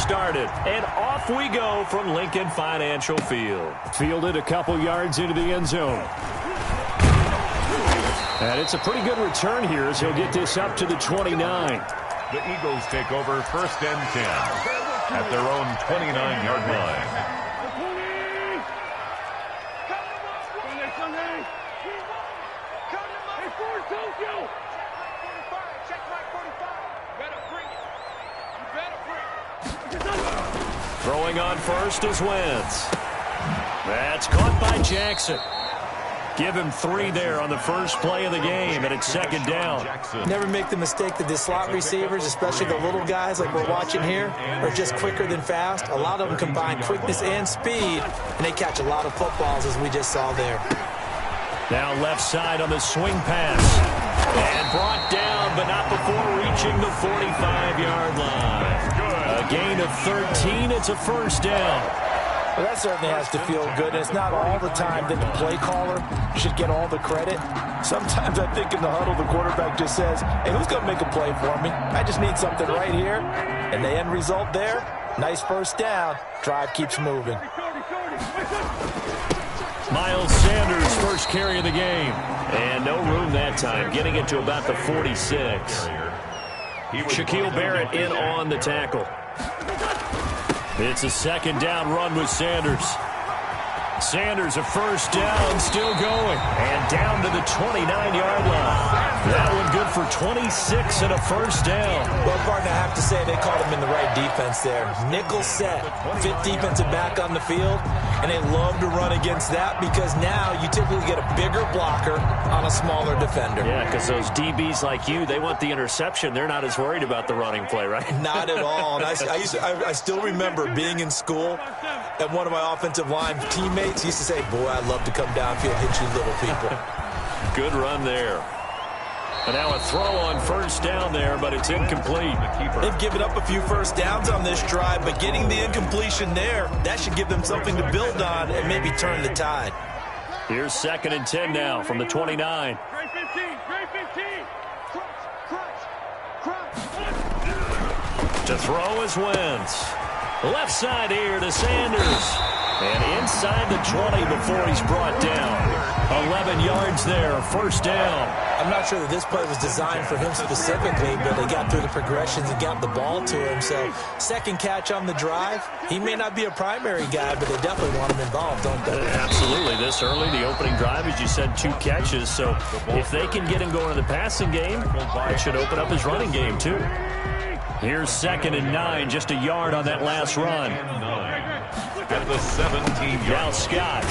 started. And off we go from Lincoln Financial Field. Fielded a couple yards into the end zone. And it's a pretty good return here as he'll get this up to the 29. The Eagles take over 1st and 10 at their own 29-yard line. Throwing on first is Wentz. That's caught by Jackson. Give him 3 there on the first play of the game, and it's 2nd down. Never make the mistake that the slot receivers, especially the little guys like we're watching here, are just quicker than fast. A lot of them combine quickness and speed, and they catch a lot of footballs, as we just saw there. Now left side on the swing pass. And brought down, but not before reaching the 45-yard line. A gain of 13. It's a 1st down. Well, that certainly has to feel good. It's not all the time that the play caller should get all the credit. Sometimes I think in the huddle, the quarterback just says, hey, who's going to make a play for me? I just need something right here. And the end result there, nice 1st down. Drive keeps moving. Miles Sanders, first carry of the game. And no room that time, getting it to about the 46. Shaquille Barrett in on the tackle. It's a 2nd down run with Sanders. Sanders, a 1st down, still going. And down to the 29-yard line. That one good for 26 and a 1st down. Well, partner, I have to say they caught him in the right defense there. Nickel set, 5th defensive back on the field, and they love to run against that because now you typically get a bigger blocker on a smaller defender. Yeah, because those DBs like you, they want the interception. They're not as worried about the running play, right? Not at all. And I still remember being in school, and one of my offensive line teammates used to say, boy, I'd love to come downfield and hit you little people. Good run there. And now a throw on 1st down there, but it's incomplete. They've given up a few 1st downs on this drive, but getting the incompletion there, that should give them something to build on and maybe turn the tide. Here's 2nd and 10 now from the 29. To throw is Wentz. Left side here to Sanders. And inside the 20 before he's brought down. 11 yards there, 1st down. I'm not sure that this play was designed for him specifically, but they got through the progressions and got the ball to him. So 2nd catch on the drive. He may not be a primary guy, but they definitely want him involved, don't they? Absolutely. This early, the opening drive, as you said, 2 catches. So if they can get him going in the passing game, it should open up his running game too. Here's 2nd and 9, just a yard on that last run. At the 17-yard. Now Scott.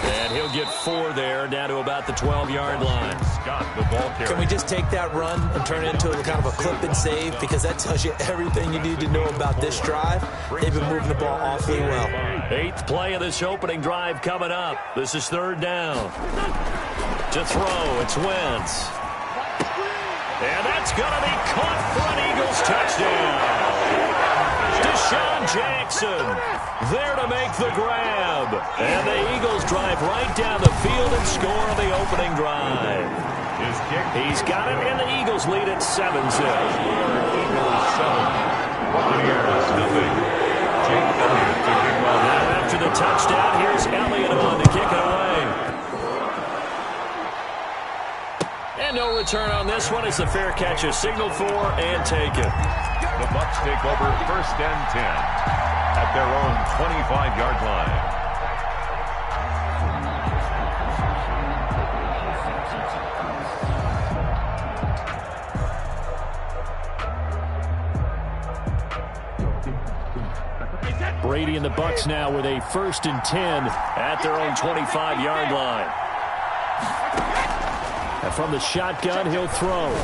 And he'll get 4 there, down to about the 12-yard line. Scott, the ball carrier. Can we just take that run and turn it into a kind of a clip and save? Because that tells you everything you need to know about this drive. They've been moving the ball awfully well. 8th play of this opening drive coming up. This is 3rd down. To throw, it's Wentz. And that's going to be caught for an Eagles touchdown. Deshaun Jackson there to make the grab. And the Eagles drive right down the field and score on the opening drive. He's got it, and the Eagles lead at 7-0. Now after the touchdown, here's Elliott on to kick it away. And no return on this one as the fair catch is signaled for and taken. The Bucs take over 1st and 10 at their own 25-yard line. Brady and the Bucs now with a 1st and 10 at their own 25-yard line. And from the shotgun, he'll throw.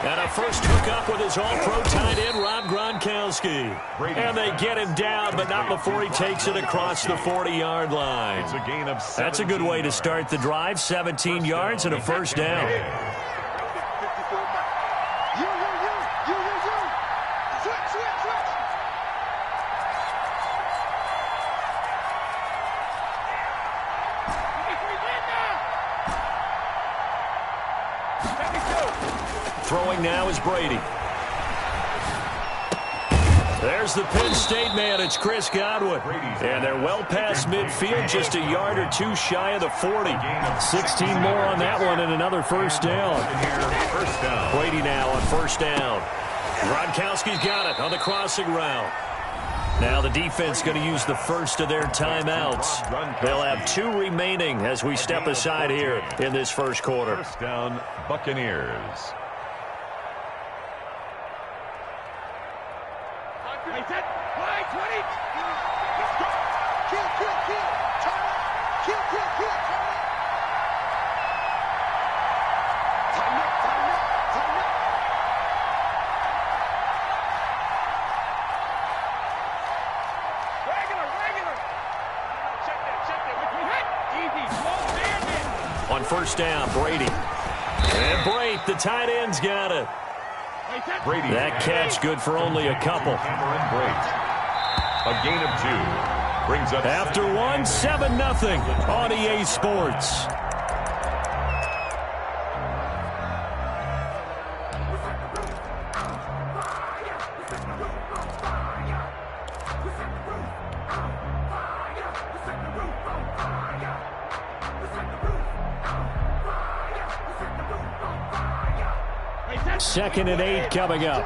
And a first hookup with his all-pro tight end, Rob Gronkowski. And they get him down, but not before he takes it across the 40-yard line. It's a gain of 17. That's a good way to start the drive, 17 yards and a 1st down. Throwing now is Brady. There's the Penn State man. It's Chris Godwin. And they're well past midfield, just a yard or two shy of the 40. 16 more on that one and another first down. Brady now on first down. Gronkowski's got it on the crossing route. Now the defense going to use the first of their timeouts. They'll have 2 remaining as we step aside here in this first quarter. First down, Buccaneers. On first down, Brady. And Brate, the tight end's got it. Brady. That catch good for only a couple. A gain of 2. Brings up after 7-0 on EA Sports. Second and 8 coming up.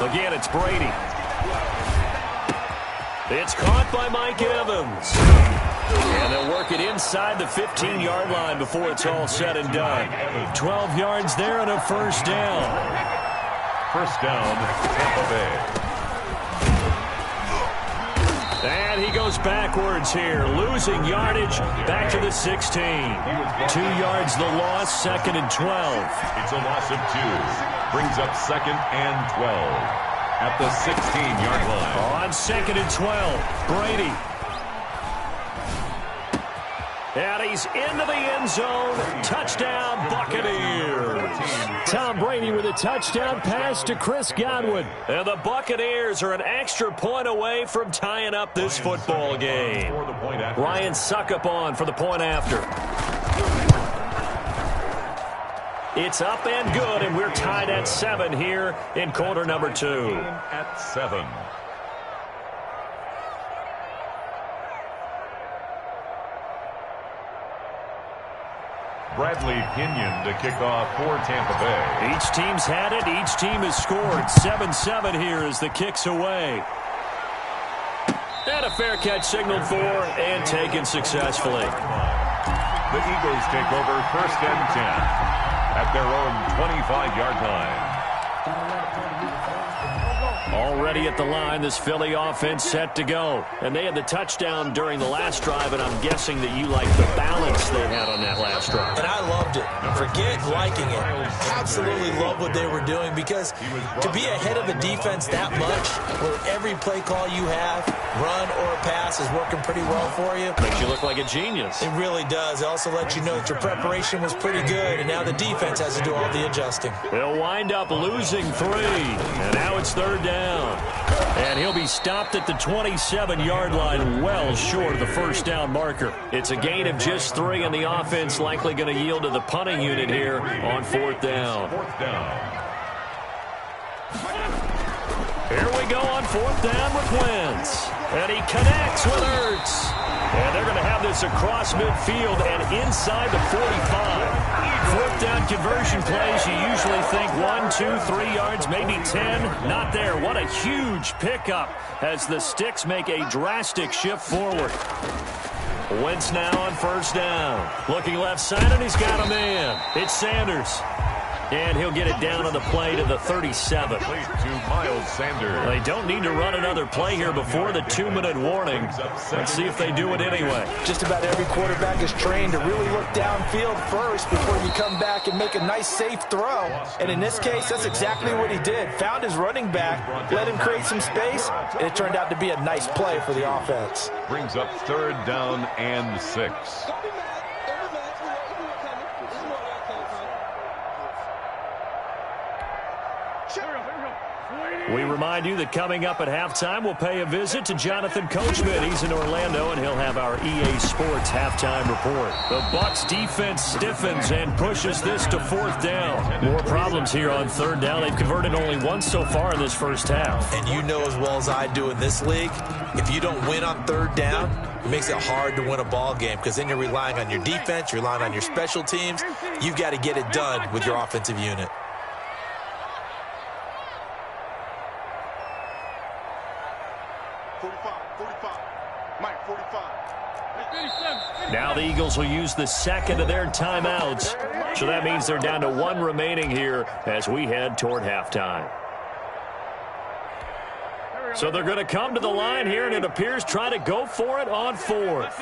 Again, it's Brady. It's caught by Mike Evans. And they'll work it inside the 15-yard line before it's all said and done. 12 yards there and a first down. First down, Tampa Bay. And he goes backwards here, losing yardage back to the 16. 2 yards the loss, second and 12. It's a loss of 2. Brings up second and 12 at the 16-yard line. On second and 12, Brady. And he's into the end zone. Touchdown, Buccaneers. Tom Brady with a touchdown pass to Chris Godwin. And the Buccaneers are an extra point away from tying up this football game. Ryan Suckup on for the point after. It's up and good, and we're tied at 7 here in quarter number 2. At 7. Bradley Pinion to kick off for Tampa Bay. Each team's had it. Each team has scored. 7-7 here as the kick's away. And a fair catch signaled for and taken successfully. The Eagles take over first and 10 at their own 25-yard line. Already at the line, this Philly offense set to go. And they had the touchdown during the last drive, and I'm guessing that you like the balance they had on that last drive. And I loved it. Forget liking it. Absolutely love what they were doing, because to be ahead of a defense that much, where every play call you have, run or pass, is working pretty well for you. Makes you look like a genius. It really does. It also lets you know that your preparation was pretty good, and now the defense has to do all the adjusting. They'll wind up losing 3, and now it's third down. And he'll be stopped at the 27-yard line, well short of the first down marker. It's a gain of just 3, and the offense likely going to yield to the punting unit here on fourth down. Here we go on fourth down with Wentz. And he connects with Ertz. And they're going to have this across midfield and inside the 45. Fourth down conversion plays, you usually think 1, 2, 3 yards, maybe 10. Not there. What a huge pickup as the Sticks make a drastic shift forward. Wentz now on first down. Looking left side, and he's got a man. It's Sanders. And he'll get it down on the play to the 37. To Miles Sanders. They don't need to run another play here before the 2-minute warning. Let's see if they do it anyway. Just about every quarterback is trained to really look downfield first before you come back and make a nice, safe throw. And in this case, that's exactly what he did. Found his running back, let him create some space, and it turned out to be a nice play for the offense. Brings up third down and 6. We remind you that coming up at halftime, we'll pay a visit to Jonathan Coachman. He's in Orlando, and he'll have our EA Sports halftime report. The Bucs defense stiffens and pushes this to 4th down. More problems here on 3rd down. They've converted only once so far in this first half. And you know as well as I do in this league, if you don't win on 3rd down, it makes it hard to win a ball game because then you're relying on your defense, you're relying on your special teams. You've got to get it done with your offensive unit. Now the Eagles will use the second of their timeouts. So that means they're down to 1 remaining here as we head toward halftime. So they're going to come to the line here, and it appears try to go for it on 4th.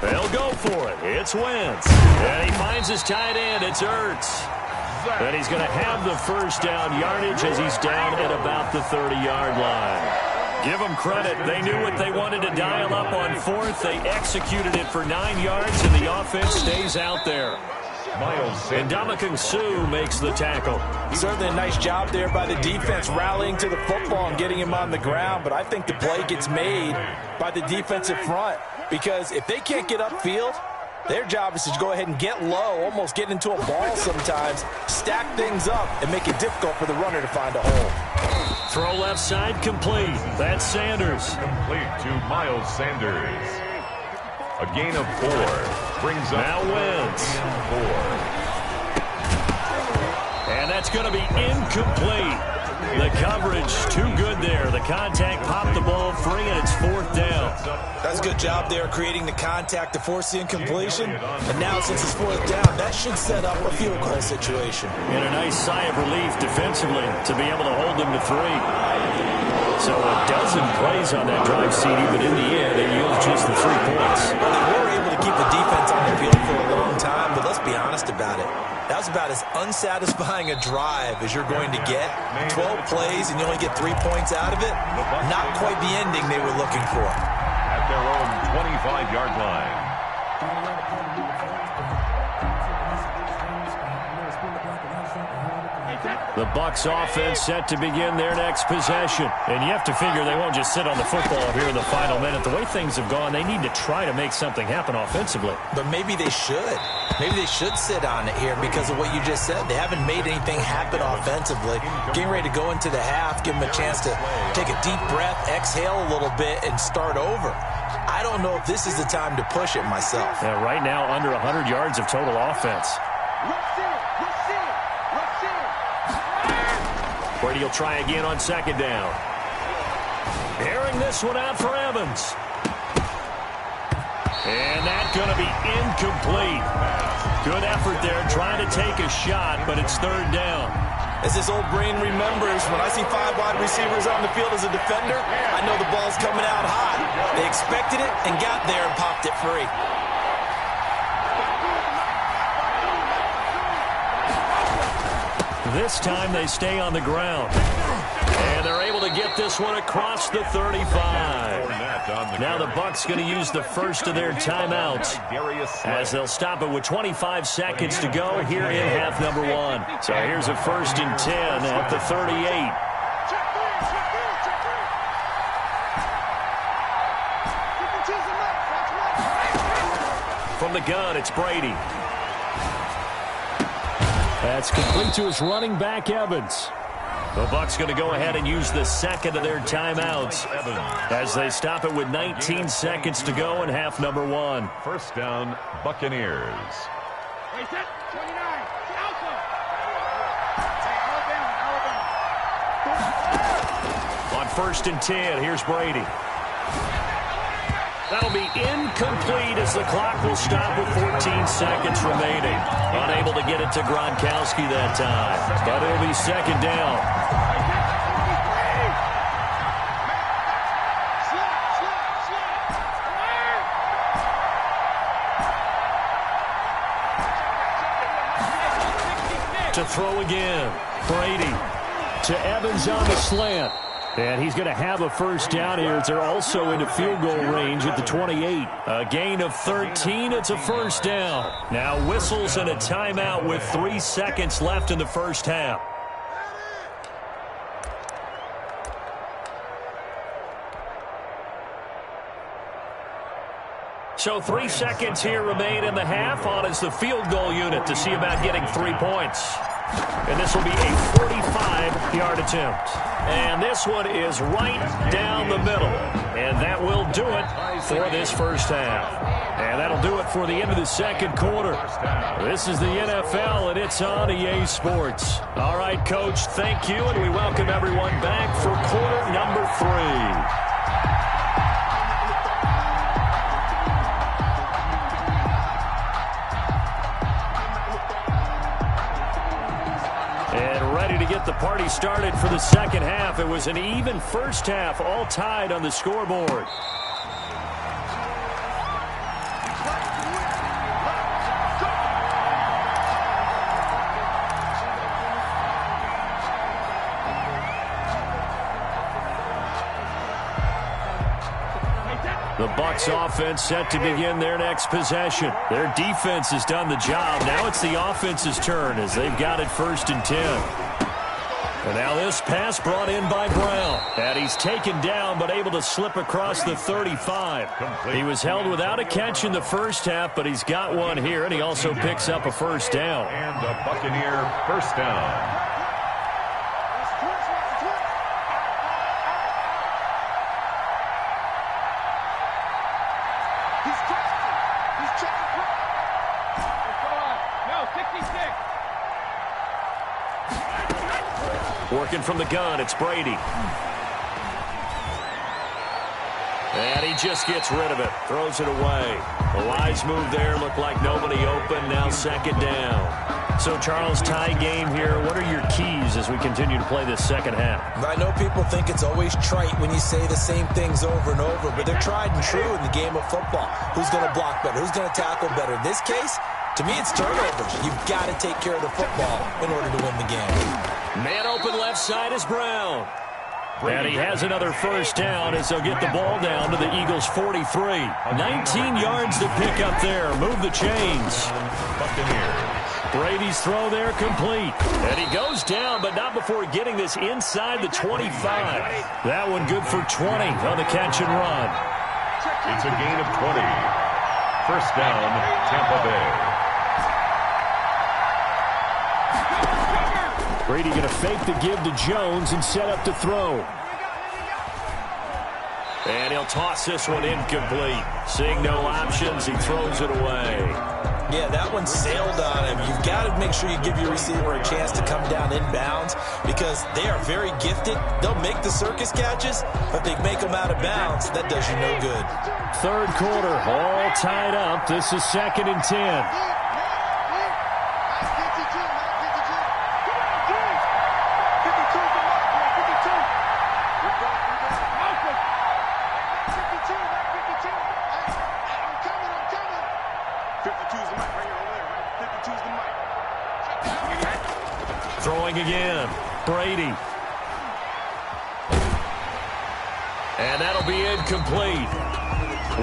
They'll go for it. It's Wentz. And he finds his tight end. It's Ertz. And he's going to have the first down yardage as he's down at about the 30-yard line. Give them credit. They knew what they wanted to dial up on 4th. They executed it for 9 yards, and the offense stays out there. And Ndamukong Suh makes the tackle. Certainly a nice job there by the defense rallying to the football and getting him on the ground. But I think the play gets made by the defensive front because if they can't get upfield, their job is to go ahead and get low, almost get into a ball sometimes, stack things up, and make it difficult for the runner to find a hole. Throw left side complete. That's Sanders. Complete to Miles Sanders. A gain of 4 brings up now Wentz. 4. And that's going to be incomplete. The coverage too good there. The contact popped the ball free, and it's 4th down. That's a good job there creating the contact to force the incompletion. And now since it's 4th down, that should set up a field goal situation. And a nice sigh of relief defensively to be able to hold them to 3. So a dozen plays on that drive, CD, but in the end, it yields just the 3 points. Well, they were able to keep the defense on the field for a long time, but let's be honest about it. That was about as unsatisfying a drive as you're going to get. 12 plays and you only get 3 points out of it. Not quite the ending they were looking for. At their own 25-yard line. The Bucs offense set to begin their next possession. And you have to figure they won't just sit on the football here in the final minute. The way things have gone, they need to try to make something happen offensively. But maybe they should. Maybe they should sit on it here because of what you just said. They haven't made anything happen offensively. Getting ready to go into the half, give them a chance to take a deep breath, exhale a little bit, and start over. I don't know if this is the time to push it myself. Yeah, right now, under 100 yards of total offense. Brady will try again on 2nd down. Airing this one out for Evans. And that's going to be incomplete. Good effort there trying to take a shot, but it's 3rd down. As this old brain remembers, when I see 5 wide receivers on the field as a defender, I know the ball's coming out hot. They expected it and got there and popped it free. This time they stay on the ground. And they're able to get this one across the 35. Now the Bucs going to use the first of their timeouts as they'll stop it with 25 seconds to go here in half number 1. So here's a 1st and 10 at the 38. From the gun, it's Brady. That's complete to his running back, Evans. The Bucs going to go ahead and use the second of their timeouts as they stop it with 19 seconds to go in half number 1. First down, Buccaneers. On 1st and 10, here's Brady. That'll be incomplete as the clock will stop with 14 seconds remaining. Unable to get it to Gronkowski that time. But it'll be 2nd down. To throw again. Brady to Evans on the slant. And he's going to have a first down here as they're also into field goal range at the 28. A gain of 13. It's a first down. Now whistles and a timeout with 3 seconds left in the first half. So 3 seconds here remain in the half. On is the field goal unit to see about getting 3 points. And this will be a 45-yard attempt. And this one is right down the middle. And that will do it for this first half. And that'll do it for the end of the second quarter. This is the NFL, and it's on EA Sports. All right, Coach, thank you, and we welcome everyone back for quarter number 3. Ready to get the party started for the second half. It was an even first half, all tied on the scoreboard. The Bucs offense set to begin their next possession. Their defense has done the job. Now it's the offense's turn as they've got it 1st and 10. And now this pass brought in by Brown. And he's taken down but able to slip across the 35. He was held without a catch in the first half, but he's got one here, and he also picks up a first down. And a Buccaneer first down. Working from the gun, it's Brady. And he just gets rid of it, throws it away. A wise move there, looked like nobody open, now second down. So, Charles, tie game here. What are your keys as we continue to play this second half? I know people think it's always trite when you say the same things over and over, but they're tried and true in the game of football. Who's going to block better? Who's going to tackle better? In this case, to me, it's turnovers. You've got to take care of the football in order to win the game. Man open left side is Brown. And he has another first down as they'll get the ball down to the Eagles' 43. 19 yards to pick up there. Move the chains. Brady's throw there complete. And he goes down, but not before getting this inside the 25. That one good for 20 on the catch and run. It's a gain of 20. First down, Tampa Bay. Brady going to fake the give to Jones and set up to throw. And he'll toss this one incomplete. Seeing no options, he throws it away. Yeah, that one sailed on him. You've got to make sure you give your receiver a chance to come down inbounds because they are very gifted. They'll make the circus catches, but they make them out of bounds. That does you no good. Third quarter, all tied up. This is 2nd and 10. Throwing again, Brady. And that'll be incomplete.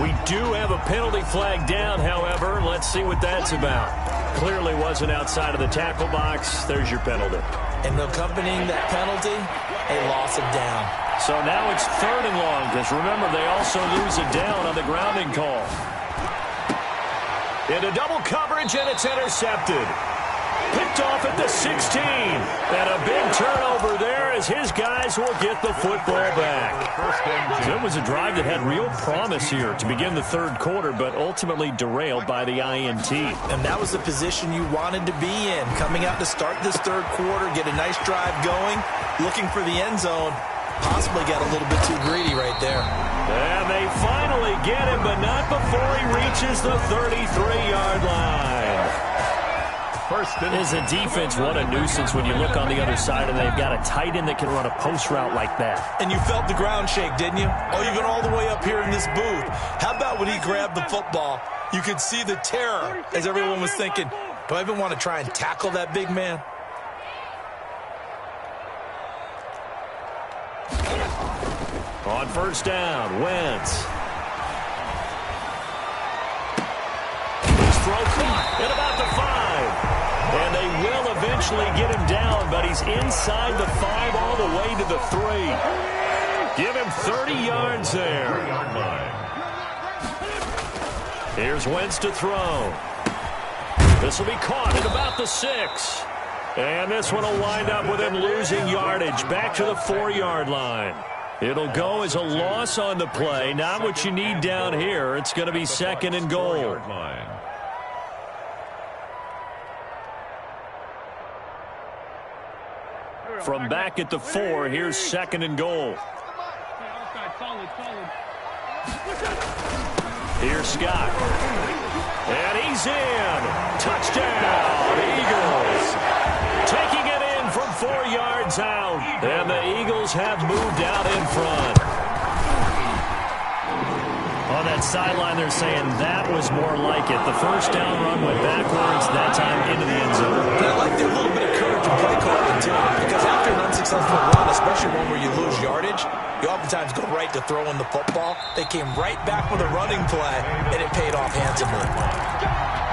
We do have a penalty flag down, however. Let's see what that's about. Clearly wasn't outside of the tackle box. There's your penalty. And accompanying that penalty, a loss of down. So now it's 3rd and long, because remember, they also lose a down on the grounding call. Into double coverage, and it's intercepted. Picked off at the 16. And a big turnover there as his guys will get the football back. So it was a drive that had real promise here to begin the third quarter, but ultimately derailed by the INT. And that was the position you wanted to be in. Coming out to start this third quarter, get a nice drive going, looking for the end zone. Possibly got a little bit too greedy right there. And they finally get him, but not before he reaches the 33-yard line. As a defense, what a nuisance when you look on the other side and they've got a tight end that can run a post route like that. And you felt the ground shake, didn't you? Oh, even all the way up here in this booth. How about when he grabbed the football? You could see the terror as everyone was thinking, do I even want to try and tackle that big man? On first down, Wentz. His throw caught at about the 5. And they will eventually get him down, but he's inside the 5 all the way to the 3. Give him 30 yards there. Here's Wentz to throw. This will be caught at about the 6. And this one will wind up with him losing yardage back to the 4-yard line. It'll go as a loss on the play. Not what you need down here. It's going to be second and goal. From back at the 4, here's second and goal. Here's Scott. And he's in. Touchdown, Eagles. Taking it in from 4 yards out. And the Eagles have moved out in front. On that sideline, they're saying that was more like it. The first down run went backwards, that time into the end zone. And I like the little bit of courage in play calling, too, because after an unsuccessful run, especially one where you lose yardage, you oftentimes go right to throwing the football. They came right back with a running play, and it paid off handsomely.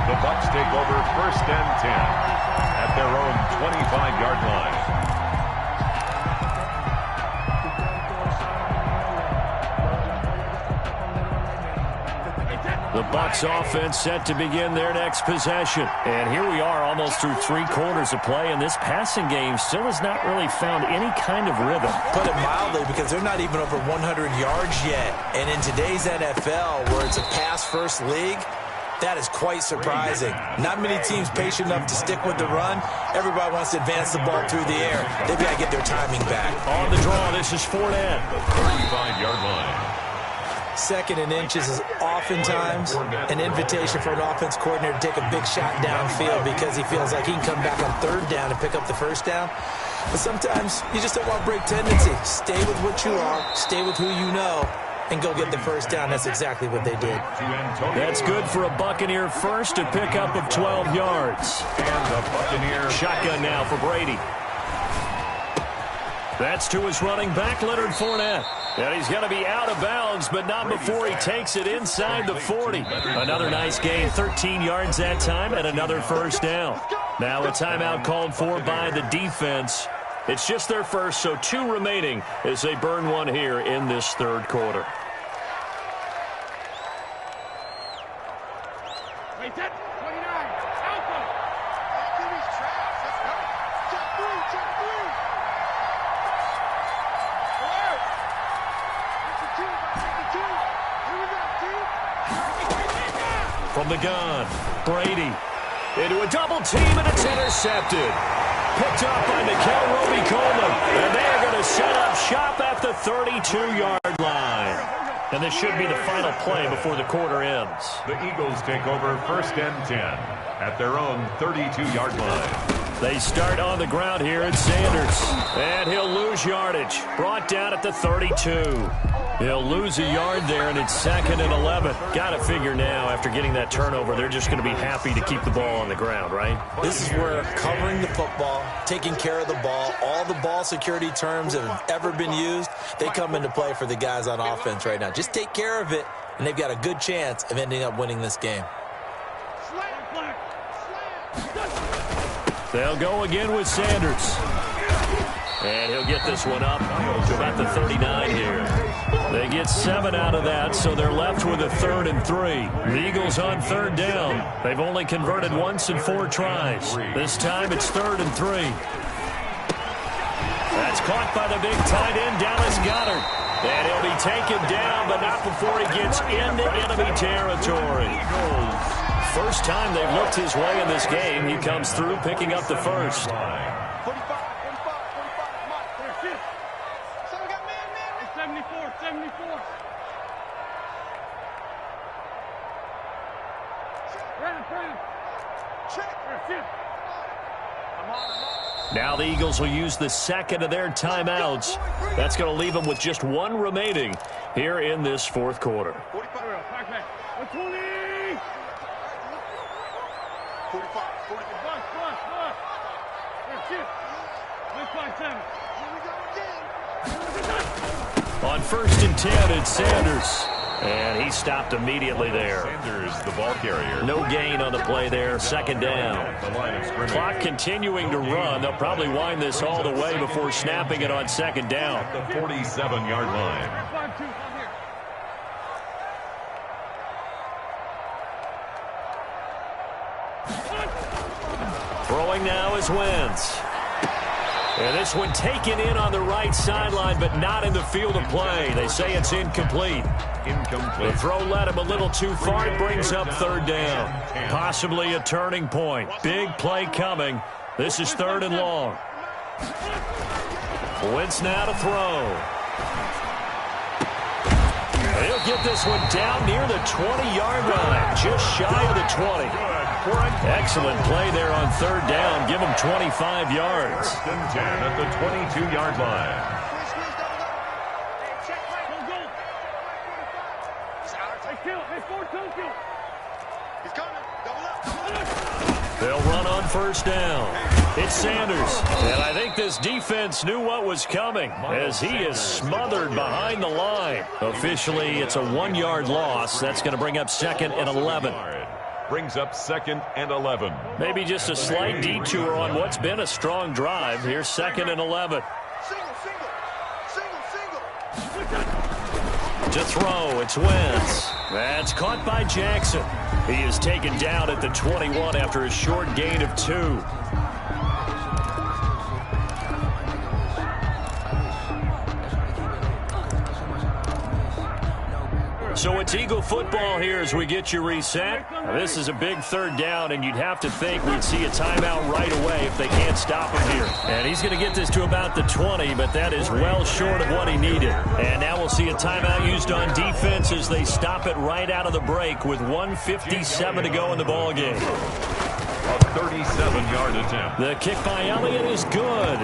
The Bucs take over first and 10 at their own 25-yard line. The Bucs offense set to begin their next possession. And here we are almost through 3 quarters of play, and this passing game still has not really found any kind of rhythm. Put it mildly, because they're not even over 100 yards yet. And in today's NFL, where it's a pass-first league, that is quite surprising. Not many teams patient enough to stick with the run. Everybody wants to advance the ball through the air. They've got to get their timing back. On the draw, this is Fournette. The 35-yard line. Second and inches is oftentimes an invitation for an offense coordinator to take a big shot downfield because he feels like he can come back on third down and pick up the first down. But sometimes you just don't want to break tendency. Stay with what you are, stay with who you know, and go get the first down. That's exactly what they did. That's good for a Buccaneer first, to pick up of 12 yards. And the Buccaneer shotgun now for Brady. That's to his running back, Leonard Fournette. And he's going to be out of bounds, but not before he takes it inside the 40. Another nice gain, 13 yards that time, and another first down. Now a timeout called for by the defense. It's just their first, so 2 remaining as they burn one here in this third quarter. From the gun, Brady into a double team, and it's intercepted. Picked up by Mikel Roby-Coleman, and they're going to set up shop at the 32-yard line. And this should be the final play before the quarter ends. The Eagles take over first and 10 at their own 32-yard line. They start on the ground here at Sanders, and he'll lose yardage. Brought down at the 32. He'll lose a yard there, and it's second and 11. Got to figure now, after getting that turnover, they're just going to be happy to keep the ball on the ground, right? This is where covering the football, taking care of the ball, all the ball security terms that have ever been used, they come into play for the guys on offense right now. Just take care of it, and they've got a good chance of ending up winning this game. They'll go again with Sanders. And he'll get this one up to about the 39 here. They get 7 out of that, so they're left with a 3rd and 3. The Eagles on third down. They've only converted once in 4 tries. This time it's 3rd and 3. That's caught by the big tight end, Dallas Goedert. And he'll be taken down, but not before he gets into enemy territory. First time they've looked his way in this game. He comes through, picking up the first. Now the Eagles will use the second of their timeouts. That's going to leave them with just 1 remaining here in this fourth quarter. 45. On 1st and 10, it's Sanders. And he stopped immediately there. Sanders, the ball carrier. No gain on the play there. 2nd down. Clock continuing to run. They'll probably wind this all the way before snapping it on 2nd down. The 47-yard line. Throwing now is Wentz. And this one taken in on the right sideline, but not in the field of play. They say it's incomplete. The throw led him a little too far. It brings up 3rd down. Possibly a turning point. Big play coming. This is 3rd and long. Wentz now to throw. He'll get this one down near the 20-yard line, just shy of the 20. Excellent play there on 3rd down. Give him 25 yards. 10 at the 22-yard line. They'll run on 1st down. It's Sanders. And I think this defense knew what was coming as he is smothered behind the line. Officially, it's a 1-yard loss. That's going to bring up 2nd and 11. Brings up 2nd and 11. Maybe just a slight detour on what's been a strong drive. Here's 2nd and 11. To throw, it's Wentz. That's caught by Jackson. He is taken down at the 21 after a short gain of 2. So it's Eagle football here as we get you reset. Now, this is a big 3rd down, and you'd have to think we'd see a timeout right away if they can't stop him here. And he's going to get this to about the 20, but that is well short of what he needed. And now we'll see a timeout used on defense as they stop it right out of the break with 1:57 to go in the ballgame. A 37-yard attempt. The kick by Elliott is good.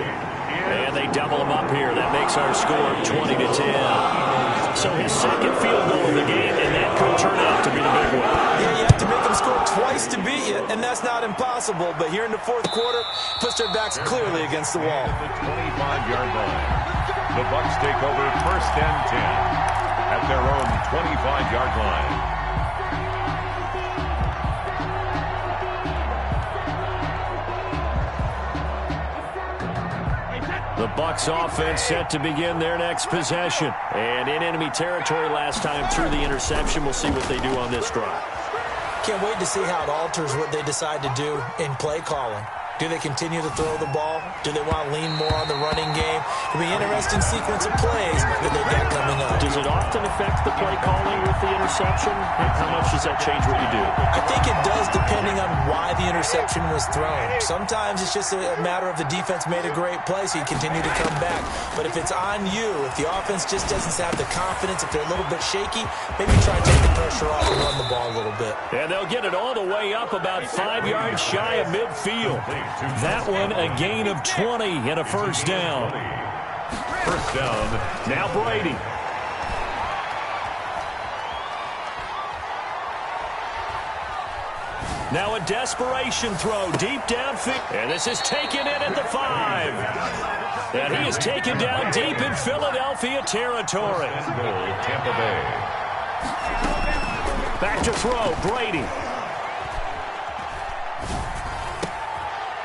And they double him up here. That makes our score 20-10. So his 2nd field goal of the game, and that could turn out to be the big one. Yeah, you have to make them score twice to beat you, and that's not impossible. But here in the 4th quarter, push their backs clearly against the wall. The 25-yard line. The Bucs take over 1st and 10 at their own 25-yard line. The Bucs offense set to begin their next possession. And in enemy territory last time through the interception. We'll see what they do on this drive. Can't wait to see how it alters what they decide to do in play calling. Do they continue to throw the ball? Do they want to lean more on the running game? It'll be an interesting sequence of plays that they've got coming up. Does it often affect the play calling with the interception? How much does that change what you do? I think it does depending on why the interception was thrown. Sometimes it's just a matter of the defense made a great play, so you continue to come back. But if it's on you, if the offense just doesn't have the confidence, if they're a little bit shaky, maybe try to take the pressure off and run the ball a little bit. And they'll get it all the way up about 5 yards shy of midfield. That one a gain of 20 and a 1st down. 1st down. Now Brady. Now a desperation throw deep downfield. And this is taken in at the 5. And he is taken down deep in Philadelphia territory. Goal, Tampa Bay. Back to throw, Brady.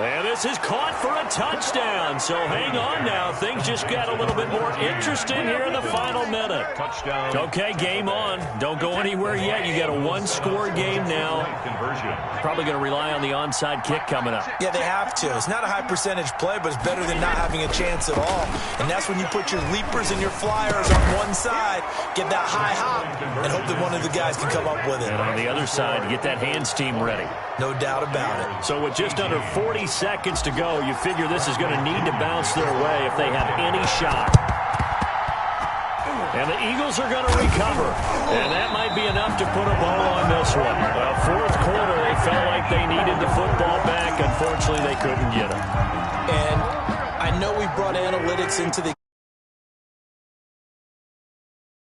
And this is caught for a touchdown. So hang on now. Things just got a little bit more interesting here in the final minute. Touchdown. Okay, game on. Don't go anywhere yet. You got a 1-score game now. Conversion. Probably going to rely on the onside kick coming up. Yeah, they have to. It's not a high percentage play, but it's better than not having a chance at all. And that's when you put your leapers and your flyers on one side, get that high hop, and hope that one of the guys can come up with it. And on the other side, get that hands team ready. No doubt about it. So with just under 40 seconds to go, you figure this is going to need to bounce their way if they have any shot. And the Eagles are going to recover. And that might be enough to put a bow on this one. 4th quarter, they felt like they needed the football back. Unfortunately, they couldn't get it. And I know we brought analytics into the